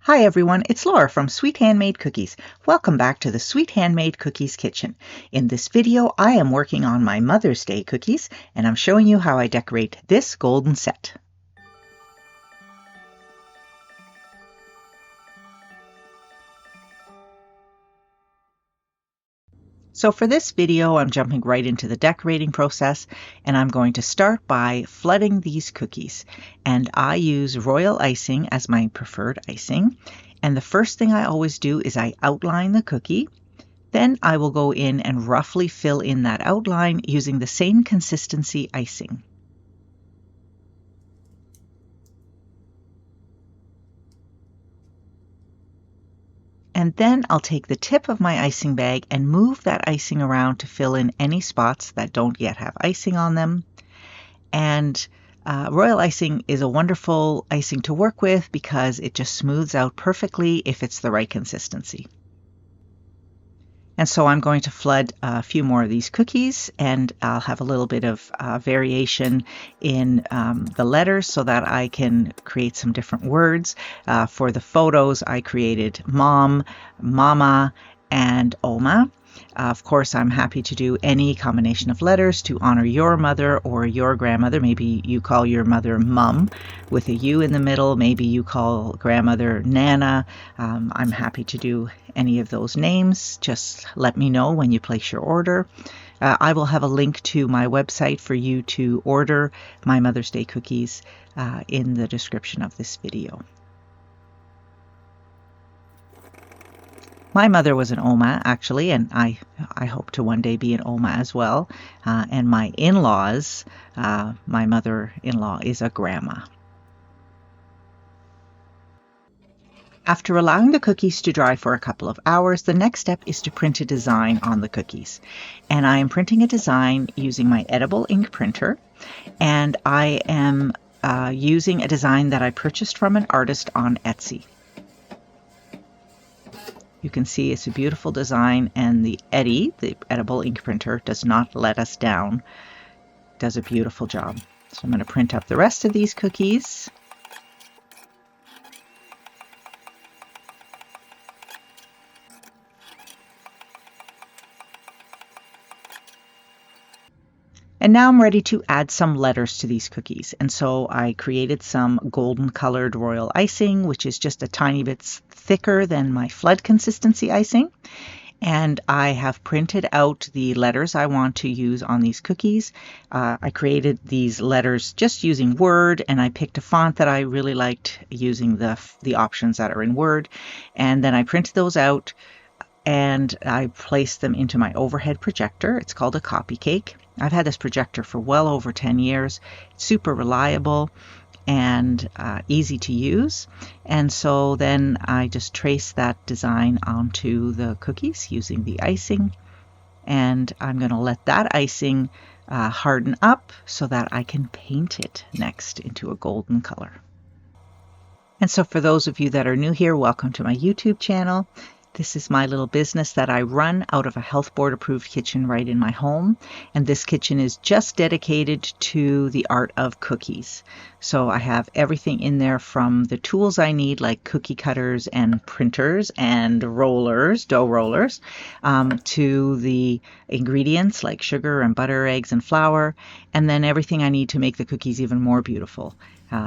Hi everyone, it's Laura from Sweet Handmade Cookies. Welcome back to the Sweet Handmade Cookies kitchen. In this video, I am working on my Mother's Day cookies, and I'm showing you how I decorate this golden set. So for this video, I'm jumping right into the decorating process, and I'm going to start by flooding these cookies. And I use royal icing as my preferred icing. And the first thing I always do is I outline the cookie. Then I will go in and roughly fill in that outline using the same consistency icing. And then I'll take the tip of my icing bag and move that icing around to fill in any spots that don't yet have icing on them. And royal icing is a wonderful icing to work with because it just smooths out perfectly if it's the right consistency. And so I'm going to flood a few more of these cookies, and I'll have a little bit of variation in the letters so that I can create some different words. For the photos, I created mom, mama, and oma. Of course, I'm happy to do any combination of letters to honor your mother or your grandmother. Maybe you call your mother Mum with a U in the middle. Maybe you call grandmother Nana. I'm happy to do any of those names. Just let me know when you place your order. I will have a link to my website for you to order my Mother's Day cookies in the description of this video. My mother was an Oma, actually, and I hope to one day be an Oma as well. And my in-laws, my mother-in-law is a grandma. After allowing the cookies to dry for a couple of hours, the next step is to print a design on the cookies. And I am printing a design using my edible ink printer, and I am using a design that I purchased from an artist on Etsy. You can see it's a beautiful design, and the edible ink printer, does not let us down. It does a beautiful job. So I'm going to print up the rest of these cookies. And now I'm ready to add some letters to these cookies. And so I created some golden colored royal icing, which is just a tiny bit thicker than my flood consistency icing. And I have printed out the letters I want to use on these cookies. I created these letters just using Word, and I picked a font that I really liked using the options that are in Word. And then I printed those out and I placed them into my overhead projector. It's called a copy cake. I've had this projector for well over 10 years. It's super reliable and easy to use. And so then I just trace that design onto the cookies using the icing. And I'm going to let that icing harden up so that I can paint it next into a golden color. And so for those of you that are new here, welcome to my YouTube channel. This is my little business that I run out of a health board approved kitchen right in my home. And this kitchen is just dedicated to the art of cookies. So I have everything in there from the tools I need, like cookie cutters and printers and rollers, dough rollers, to the ingredients like sugar and butter, eggs and flour, and then everything I need to make the cookies even more beautiful.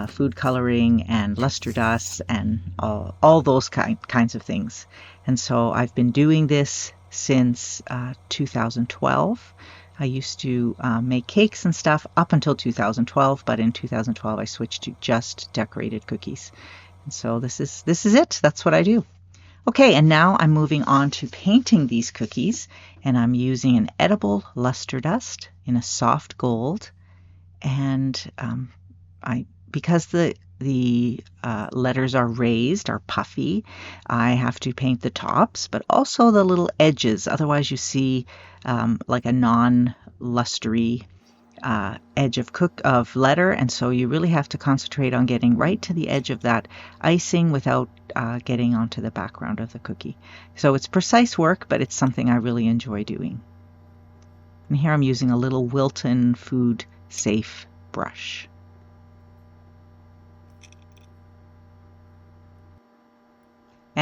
Food coloring and luster dust and all those kinds of things. And so I've been doing this since 2012. I used to make cakes and stuff up until 2012, but in 2012 I switched to just decorated cookies. And so this is it. That's what I do. Okay, and now I'm moving on to painting these cookies, and I'm using an edible luster dust in a soft gold, and because the letters are raised, are puffy, I have to paint the tops, but also the little edges. Otherwise you see like a non-lustery edge of letter, and so you really have to concentrate on getting right to the edge of that icing without getting onto the background of the cookie. So it's precise work, but it's something I really enjoy doing. And here I'm using a little Wilton Food Safe brush.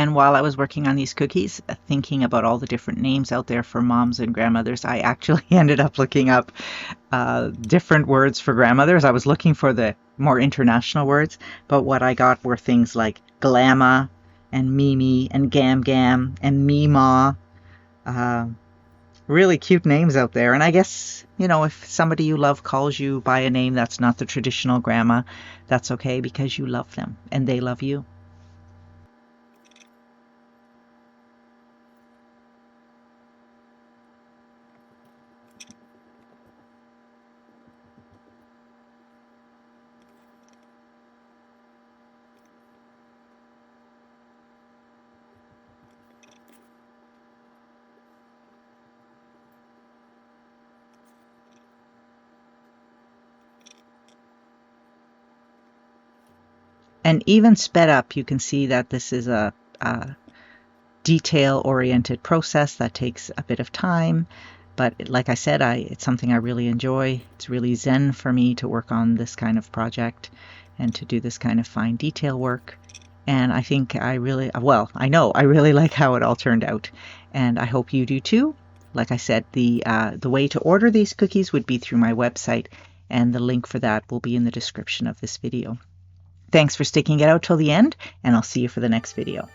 And while I was working on these cookies, thinking about all the different names out there for moms and grandmothers, I actually ended up looking up different words for grandmothers. I was looking for the more international words, but what I got were things like Glamma and Mimi and Gam Gam and Meemaw. Really cute names out there. And I guess, if somebody you love calls you by a name that's not the traditional grandma, that's okay because you love them and they love you. And even sped up, you can see that this is a detail-oriented process that takes a bit of time. But like I said, it's something I really enjoy. It's really zen for me to work on this kind of project and to do this kind of fine detail work. And I think I know I really like how it all turned out. And I hope you do too. Like I said, the way to order these cookies would be through my website, and the link for that will be in the description of this video. Thanks for sticking it out till the end, and I'll see you for the next video.